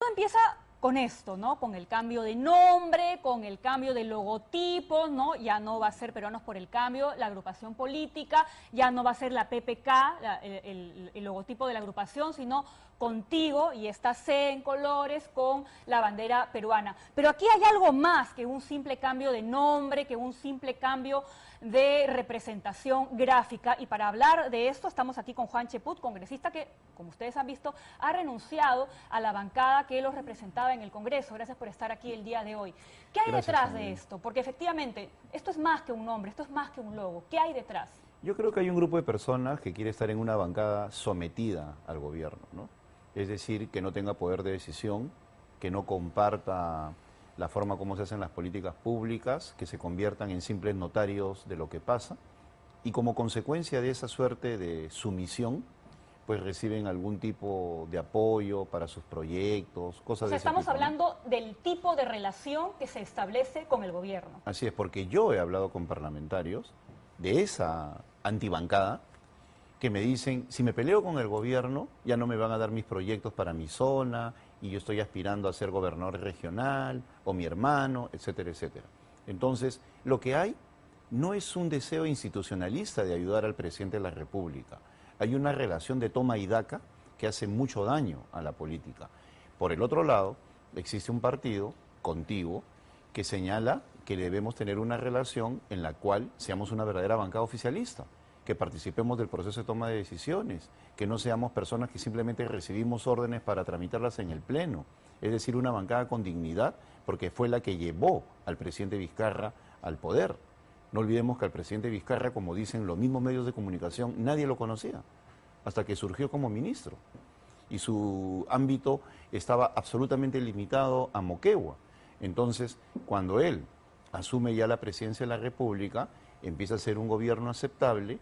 Todo empieza con esto, ¿no? Con el cambio de nombre, con el cambio de logotipo, ¿no? Ya no va a ser Peruanos por el Cambio, la agrupación política, ya no va a ser la PPK, el logotipo de la agrupación, sino Contigo, y esta C en colores con la bandera peruana. Pero aquí hay algo más que un simple cambio de nombre, que un simple cambio de representación gráfica, y para hablar de esto estamos aquí con Juan Cheput, congresista que, como ustedes han visto, ha renunciado a la bancada que los representaba en el Congreso. Gracias por estar aquí el día de hoy. ¿Qué hay detrás de esto? Porque efectivamente, esto es más que un nombre, esto es más que un logo. ¿Qué hay detrás? Yo creo que hay un grupo de personas que quiere estar en una bancada sometida al gobierno, ¿no? Es decir, que no tenga poder de decisión, que no comparta la forma como se hacen las políticas públicas, que se conviertan en simples notarios de lo que pasa, y como consecuencia de esa suerte de sumisión, pues reciben algún tipo de apoyo para sus proyectos, cosas de ese tipo. Estamos hablando del tipo de relación que se establece con el gobierno. Así es, porque yo he hablado con parlamentarios de esa antibancada que me dicen, si me peleo con el gobierno, ya no me van a dar mis proyectos para mi zona, y yo estoy aspirando a ser gobernador regional, o mi hermano, etcétera, etcétera. Entonces, lo que hay no es un deseo institucionalista de ayudar al presidente de la República. Hay una relación de toma y daca que hace mucho daño a la política. Por el otro lado, existe un partido, Contigo, que señala que debemos tener una relación en la cual seamos una verdadera bancada oficialista, que participemos del proceso de toma de decisiones, que no seamos personas que simplemente recibimos órdenes para tramitarlas en el Pleno, es decir, una bancada con dignidad, porque fue la que llevó al presidente Vizcarra al poder. No olvidemos que al presidente Vizcarra, como dicen los mismos medios de comunicación, nadie lo conocía, hasta que surgió como ministro. Y su ámbito estaba absolutamente limitado a Moquegua. Entonces, cuando él asume ya la presidencia de la República, empieza a ser un gobierno aceptable,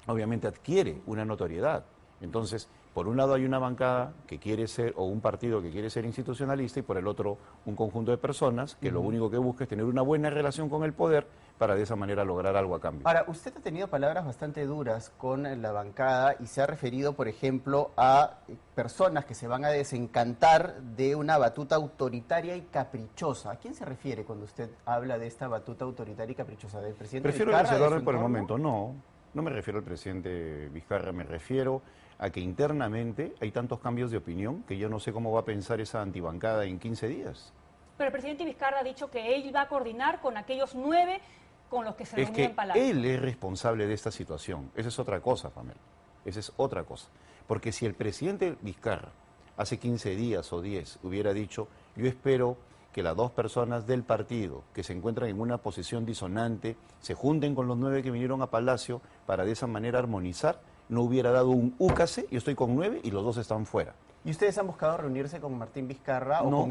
obviamente adquiere una notoriedad. Entonces, por un lado hay una bancada que quiere ser, o un partido que quiere ser institucionalista, y por el otro un conjunto de personas que lo único que busca es tener una buena relación con el poder para de esa manera lograr algo a cambio. Ahora, usted ha tenido palabras bastante duras con la bancada y se ha referido, por ejemplo, a personas que se van a desencantar de una batuta autoritaria y caprichosa. ¿A quién se refiere cuando usted habla de esta batuta autoritaria y caprichosa? ¿Del presidente Prefiero Vizcarra? reservarme por el momento. No me refiero al presidente Vizcarra, me refiero a que internamente hay tantos cambios de opinión que yo no sé cómo va a pensar esa antibancada en 15 días. Pero el presidente Vizcarra ha dicho que él va a coordinar con aquellos 9 con los que se reunió en Palacio. Él es responsable de esta situación. Esa es otra cosa, Pamela. Esa es otra cosa. Porque si el presidente Vizcarra hace 15 días o 10 hubiera dicho, yo espero que las dos personas del partido que se encuentran en una posición disonante se junten con los 9 que vinieron a Palacio para de esa manera armonizar, no hubiera dado un úcase, yo estoy con 9 y los dos están fuera. ¿Y ustedes han buscado reunirse con Martín Vizcarra No. o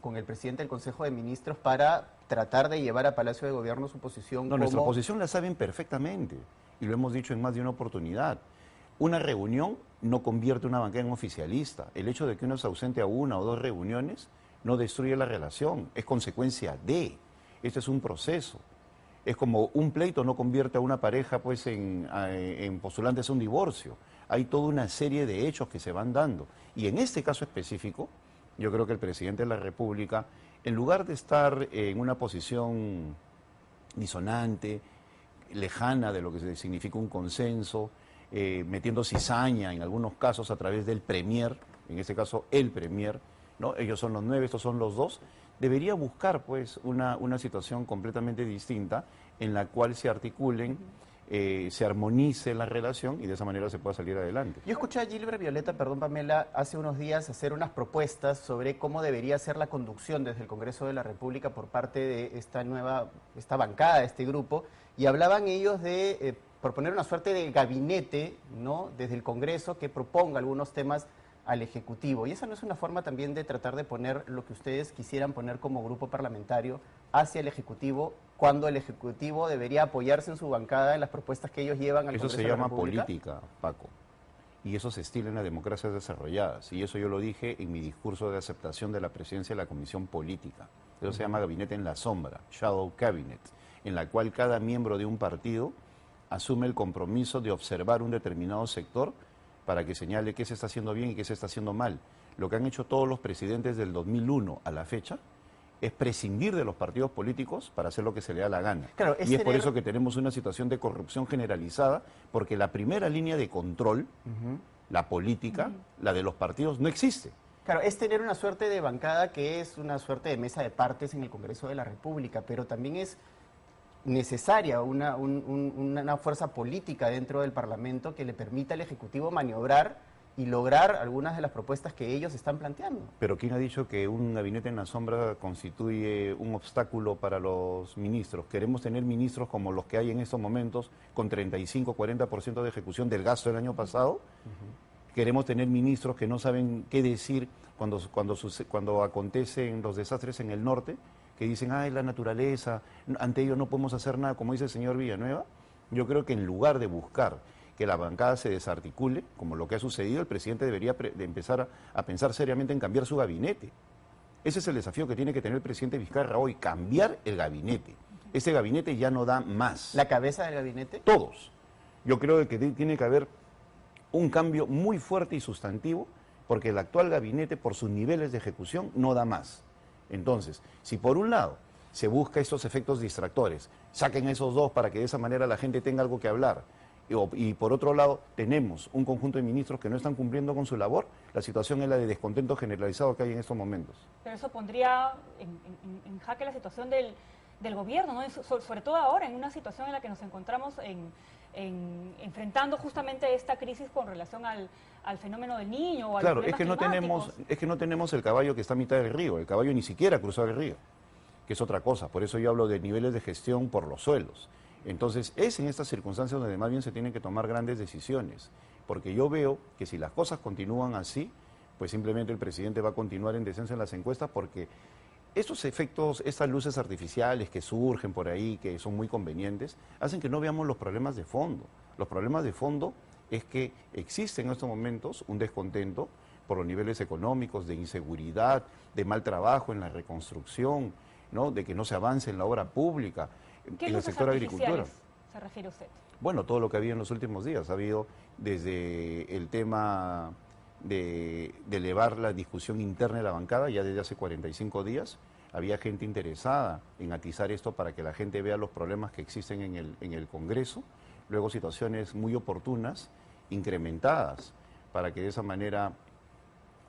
con el presidente del Consejo de Ministros para tratar de llevar a Palacio de Gobierno su posición? No, nuestra posición la saben perfectamente y lo hemos dicho en más de una oportunidad. Una reunión no convierte una bancada en oficialista. El hecho de que uno se ausente a una o dos reuniones no destruye la relación, es consecuencia de. Este es un proceso. Es como un pleito no convierte a una pareja pues en postulantes a un divorcio. Hay toda una serie de hechos que se van dando. Y en este caso específico, yo creo que el presidente de la República, en lugar de estar en una posición disonante, lejana de lo que significa un consenso, metiendo cizaña en algunos casos a través del premier, en este caso el premier, ¿no? Ellos son los 9, estos son los 2, debería buscar pues una situación completamente distinta en la cual se articulen, se armonice la relación y de esa manera se pueda salir adelante. Yo escuché a Gilbert Violeta, perdón Pamela, hace unos días hacer unas propuestas sobre cómo debería ser la conducción desde el Congreso de la República por parte de esta bancada, este grupo, y hablaban ellos de proponer una suerte de gabinete, ¿no?, desde el Congreso que proponga algunos temas al Ejecutivo. ¿Y esa no es una forma también de tratar de poner lo que ustedes quisieran poner como grupo parlamentario hacia el Ejecutivo, cuando el Ejecutivo debería apoyarse en su bancada en las propuestas que ellos llevan al Congreso de la República? Eso se llama política, Paco. Y eso se estila en las democracias desarrolladas. Y eso yo lo dije en mi discurso de aceptación de la presidencia de la Comisión Política. Eso se llama gabinete en la sombra, shadow cabinet, en la cual cada miembro de un partido asume el compromiso de observar un determinado sector para que señale qué se está haciendo bien y qué se está haciendo mal. lo que han hecho todos los presidentes del 2001 a la fecha es prescindir de los partidos políticos para hacer lo que se le da la gana. Claro, y es por eso que tenemos una situación de corrupción generalizada, porque la primera línea de control, la política, la de los partidos, no existe. Claro, es tener una suerte de bancada que es una suerte de mesa de partes en el Congreso de la República, pero también es necesaria una fuerza política dentro del Parlamento que le permita al Ejecutivo maniobrar y lograr algunas de las propuestas que ellos están planteando. Pero ¿quién ha dicho que un gabinete en la sombra constituye un obstáculo para los ministros? Queremos tener ministros como los que hay en estos momentos, con 35-40% de ejecución del gasto del año pasado. Queremos tener ministros que no saben qué decir cuando acontecen los desastres en el norte, que dicen, ay, la naturaleza, ante ello no podemos hacer nada, como dice el señor Villanueva. Yo creo que en lugar de buscar que la bancada se desarticule, como lo que ha sucedido, el presidente debería de empezar a pensar seriamente en cambiar su gabinete. Ese es el desafío que tiene que tener el presidente Vizcarra hoy, cambiar el gabinete. Ese gabinete ya no da más. ¿La cabeza del gabinete? Todos. Yo creo que tiene que haber un cambio muy fuerte y sustantivo, porque el actual gabinete, por sus niveles de ejecución, no da más. Entonces, si por un lado se busca estos efectos distractores, saquen esos dos para que de esa manera la gente tenga algo que hablar, y por otro lado tenemos un conjunto de ministros que no están cumpliendo con su labor, la situación es la de descontento generalizado que hay en estos momentos. Pero eso pondría en jaque la situación del gobierno, ¿no? Sobre todo ahora, en una situación en la que nos encontramos enfrentando justamente esta crisis con relación al fenómeno del niño o a los Claro, es que no tenemos el caballo que está a mitad del río, el caballo ni siquiera cruzó el río, que es otra cosa. Por eso yo hablo de niveles de gestión por los suelos. Entonces, es en estas circunstancias donde más bien se tienen que tomar grandes decisiones, porque yo veo que si las cosas continúan así, pues simplemente el presidente va a continuar en descenso en las encuestas, porque estos efectos, estas luces artificiales que surgen por ahí, que son muy convenientes, hacen que no veamos los problemas de fondo. Los problemas de fondo es que existe en estos momentos un descontento por los niveles económicos, de inseguridad, de mal trabajo en la reconstrucción, ¿no? De que no se avance en la obra pública, en el sector agricultura. ¿Se refiere usted? Bueno, todo lo que ha habido en los últimos días. Ha habido desde el tema de elevar la discusión interna de la bancada, ya desde hace 45 días. Había gente interesada en atizar esto para que la gente vea los problemas que existen en el Congreso. Luego situaciones muy oportunas, incrementadas, para que de esa manera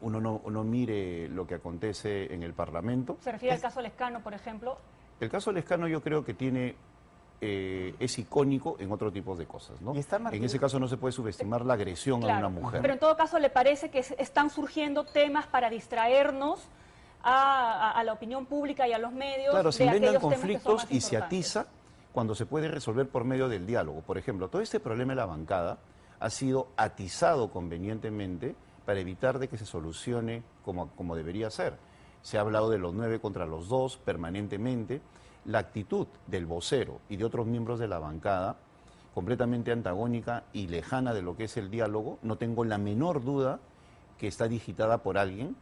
uno no mire lo que acontece en el Parlamento. ¿Se refiere al caso Lescano, por ejemplo? El caso Lescano yo creo que es icónico en otro tipo de cosas, ¿no? En ese caso no se puede subestimar la agresión a una mujer. Pero en todo caso, ¿le parece que están surgiendo temas para distraernos a la opinión pública y a los medios? Claro, se de inventan aquellos temas conflictos que son y más se atiza cuando se puede resolver por medio del diálogo. Por ejemplo, todo este problema de la bancada ha sido atizado convenientemente para evitar de que se solucione como debería ser. Se ha hablado de los 9 contra los 2 permanentemente. La actitud del vocero y de otros miembros de la bancada, completamente antagónica y lejana de lo que es el diálogo, no tengo la menor duda que está digitada por alguien.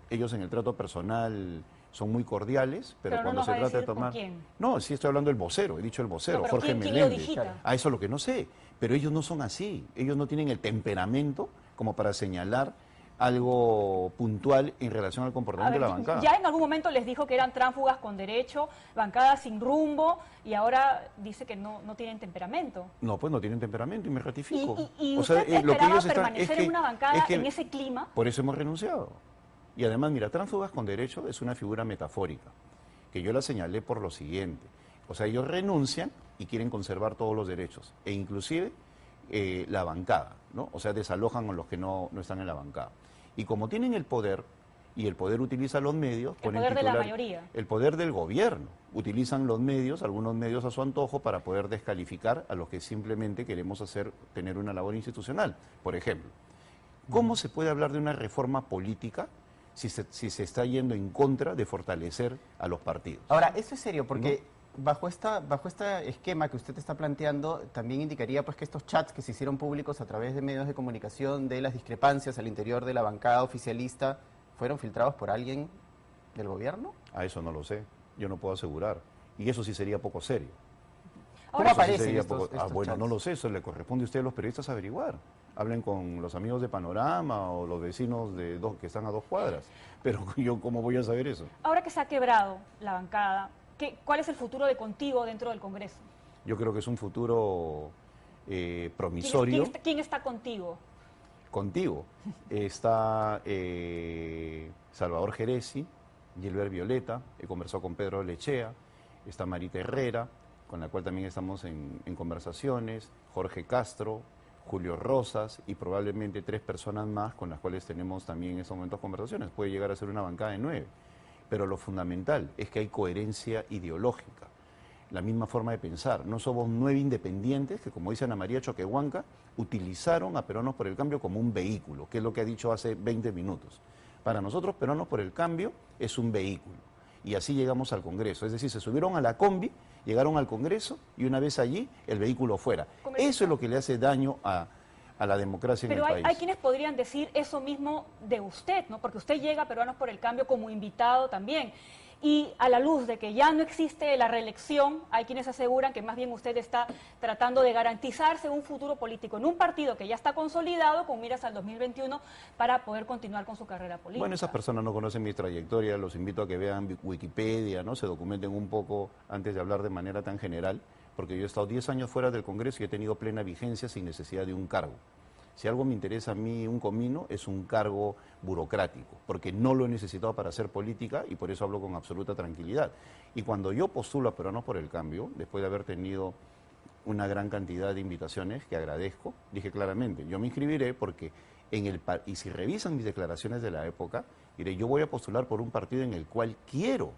Ellos en el trato personal son muy cordiales, pero cuando se trata de tomar... ¿Quién? No, sí estoy hablando del vocero, he dicho el vocero, No, Jorge ¿quién lo Meléndez. digita? A eso es lo que no sé, pero ellos no son así, ellos no tienen el temperamento como para señalar algo puntual en relación al comportamiento de la bancada. Ya en algún momento les dijo que eran tránsfugas con derecho, bancada sin rumbo, y ahora dice que no tienen temperamento. No, pues no tienen temperamento y me ratifico. ¿Y O sea, usted lo que esperaba ellos permanecer en una bancada en ese clima? Por eso hemos renunciado. Y además, mira, tránsfugas con derecho es una figura metafórica, que yo la señalé por lo siguiente. O sea, ellos renuncian y quieren conservar todos los derechos, e inclusive la bancada, ¿no? O sea, desalojan a los que no están en la bancada. Y como tienen el poder, y el poder utiliza los medios... El poder de la mayoría. El poder del gobierno. Utilizan los medios, algunos medios a su antojo, para poder descalificar a los que simplemente queremos tener una labor institucional. Por ejemplo, ¿cómo se puede hablar de una reforma política si se está yendo en contra de fortalecer a los partidos? Ahora, eso es serio, porque bajo este esquema que usted está planteando, también indicaría pues que estos chats que se hicieron públicos a través de medios de comunicación de las discrepancias al interior de la bancada oficialista fueron filtrados por alguien del gobierno. A eso no lo sé, yo no puedo asegurar. Y eso sí sería poco serio. ¿Cómo Ahora, aparecen estos bueno, chats? no lo sé, eso le corresponde a ustedes los periodistas averiguar. hablen con los amigos de Panorama o los vecinos que están a 2 cuadras. Pero yo, ¿cómo voy a saber eso? Ahora que se ha quebrado la bancada, ¿cuál es el futuro de Contigo dentro del Congreso? Yo creo que es un futuro promisorio. ¿Quién está contigo? Contigo está Salvador Geresi, Gilbert Violeta, he conversado con Pedro Lechea, está Marita Herrera, con la cual también estamos en conversaciones, Jorge Castro, Julio Rosas y probablemente 3 personas más con las cuales tenemos también en estos momentos conversaciones. Puede llegar a ser una bancada de 9, pero lo fundamental es que hay coherencia ideológica, la misma forma de pensar. No somos 9 independientes que, como dice Ana María Choquehuanca, utilizaron a Peruanos por el Cambio como un vehículo, que es lo que ha dicho hace 20 minutos. Para nosotros, Peruanos por el Cambio es un vehículo. Y así llegamos al Congreso. Es decir, se subieron a la combi, llegaron al Congreso y una vez allí, el vehículo fuera. Eso es lo que le hace daño a la democracia en el país. Pero hay quienes podrían decir eso mismo de usted, ¿no? Porque usted llega a Peruanos por el Cambio como invitado también. Y a la luz de que ya no existe la reelección, hay quienes aseguran que más bien usted está tratando de garantizarse un futuro político en un partido que ya está consolidado con miras al 2021 para poder continuar con su carrera política. Bueno, esas personas no conocen mi trayectoria, los invito a que vean Wikipedia, ¿no? Se documenten un poco antes de hablar de manera tan general, porque yo he estado 10 años fuera del Congreso y he tenido plena vigencia sin necesidad de un cargo. Si algo me interesa a mí, un comino, es un cargo burocrático, porque no lo he necesitado para hacer política y por eso hablo con absoluta tranquilidad. Y cuando yo postulo a Peruanos por el Cambio, después de haber tenido una gran cantidad de invitaciones, que agradezco, dije claramente, yo me inscribiré porque y si revisan mis declaraciones de la época, diré, yo voy a postular por un partido en el cual quiero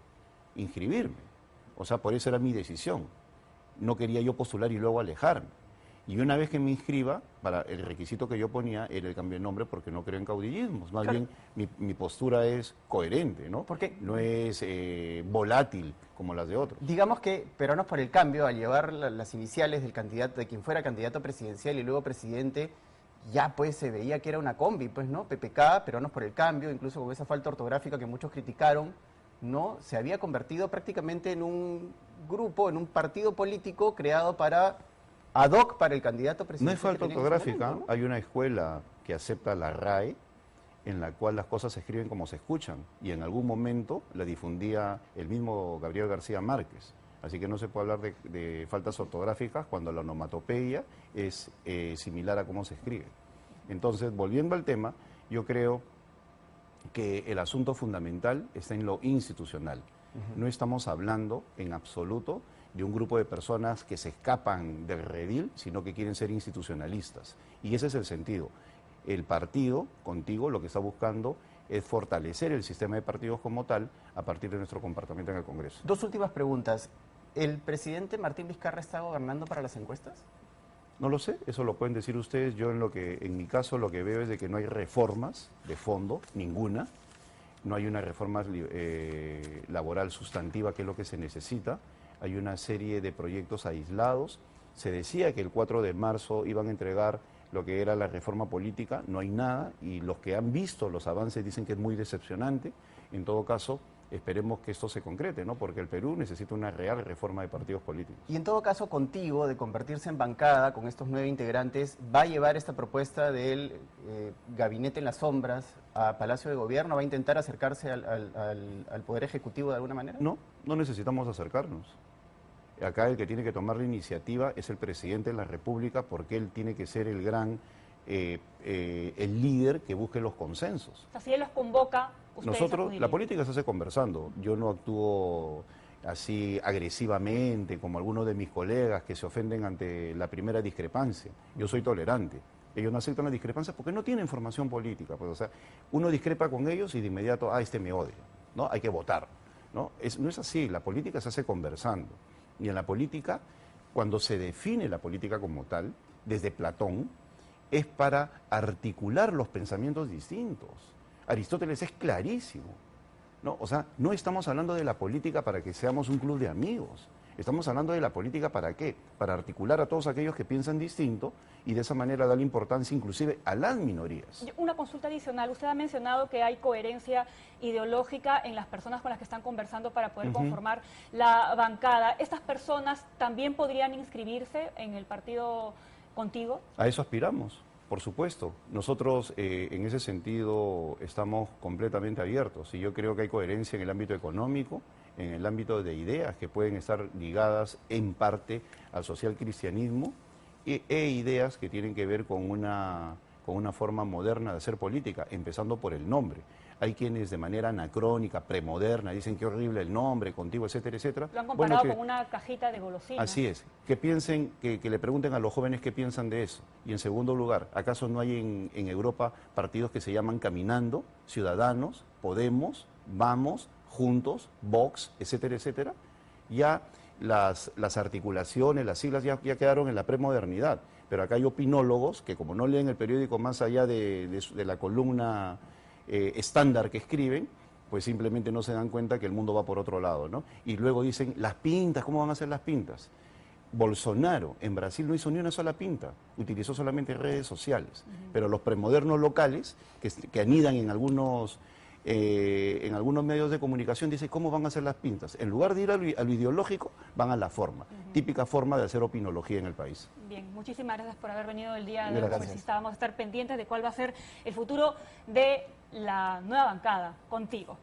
inscribirme. O sea, por eso era mi decisión. No quería yo postular y luego alejarme. Y una vez que me inscriba, el requisito que yo ponía era el cambio de nombre porque no creo en caudillismos. Más bien, mi postura es coherente, ¿no? ¿Por qué? No es volátil como las de otros. Digamos que Peruanos por el Cambio, al llevar las iniciales del candidato, de quien fuera candidato presidencial y luego presidente, ya pues se veía que era una combi, pues, ¿no? PPK, Peruanos por el Cambio, incluso con esa falta ortográfica que muchos criticaron, ¿no? Se había convertido prácticamente en un grupo, en un partido político creado ad hoc para el candidato presidencial. No es falta ortográfica, ¿no? Hay una escuela que acepta la RAE, en la cual las cosas se escriben como se escuchan, y en algún momento la difundía el mismo Gabriel García Márquez. Así que no se puede hablar de faltas ortográficas cuando la onomatopeya es similar a cómo se escribe. Entonces, volviendo al tema, yo creo que el asunto fundamental está en lo institucional. No estamos hablando en absoluto de un grupo de personas que se escapan del redil, sino que quieren ser institucionalistas. Y ese es el sentido. El partido, Contigo, lo que está buscando es fortalecer el sistema de partidos como tal a partir de nuestro comportamiento en el Congreso. 2 últimas preguntas. ¿El presidente Martín Vizcarra está gobernando para las encuestas? No lo sé, eso lo pueden decir ustedes. Yo en mi caso lo que veo es de que no hay reformas de fondo, ninguna. No hay una reforma laboral sustantiva, que es lo que se necesita. Hay una serie de proyectos aislados. Se decía que el 4 de marzo iban a entregar lo que era la reforma política, no hay nada, y los que han visto los avances dicen que es muy decepcionante. En todo caso, esperemos que esto se concrete, ¿no? Porque el Perú necesita una real reforma de partidos políticos. Y en todo caso, Contigo, de convertirse en bancada con estos 9 integrantes, ¿va a llevar esta propuesta del gabinete en las sombras a Palacio de Gobierno? ¿Va a intentar acercarse al Poder Ejecutivo de alguna manera? No, no necesitamos acercarnos. Acá el que tiene que tomar la iniciativa es el presidente de la República, porque él tiene que ser el gran, el líder que busque los consensos. Así él los convoca. Nosotros, la política se hace conversando. Yo no actúo así agresivamente como algunos de mis colegas que se ofenden ante la primera discrepancia. Yo soy tolerante. Ellos no aceptan la discrepancia porque no tienen formación política. Pues, o sea, uno discrepa con ellos y de inmediato, este me odia, ¿no? Hay que votar, ¿no? No es así, la política se hace conversando. Y en la política, cuando se define la política como tal, desde Platón, es para articular los pensamientos distintos. Aristóteles es clarísimo, ¿no? O sea, no estamos hablando de la política para que seamos un club de amigos. Estamos hablando de la política ¿para qué? Para articular a todos aquellos que piensan distinto y de esa manera darle importancia inclusive a las minorías. Una consulta adicional. Usted ha mencionado que hay coherencia ideológica en las personas con las que están conversando para poder conformar la bancada. ¿Estas personas también podrían inscribirse en el partido Contigo? A eso aspiramos. Por supuesto, nosotros en ese sentido estamos completamente abiertos y yo creo que hay coherencia en el ámbito económico, en el ámbito de ideas que pueden estar ligadas en parte al social cristianismo e ideas que tienen que ver con una forma moderna de hacer política, empezando por el nombre. Hay quienes de manera anacrónica, premoderna, dicen qué horrible el nombre, contigo, etcétera, etcétera. Lo han comparado con una cajita de golosinas. Así es, que piensen, que le pregunten a los jóvenes qué piensan de eso. Y en segundo lugar, ¿acaso no hay en Europa partidos que se llaman Caminando, Ciudadanos, Podemos, Vamos, Juntos, Vox, etcétera, etcétera? Ya las articulaciones, las siglas ya quedaron en la premodernidad. Pero acá hay opinólogos que como no leen el periódico más allá de la columna estándar que escriben, pues simplemente no se dan cuenta que el mundo va por otro lado, ¿no? Y luego dicen, las pintas, ¿cómo van a ser las pintas? Bolsonaro en Brasil no hizo ni una sola pinta, utilizó solamente redes sociales, pero los premodernos locales, que anidan en algunos medios de comunicación, dicen, ¿cómo van a hacer las pintas? En lugar de ir a lo ideológico, van a la forma, típica forma de hacer opinología en el país. Bien, muchísimas gracias por haber venido el día de hoy, Gracias. congresista. Vamos a estar pendientes de cuál va a ser el futuro de la nueva bancada contigo.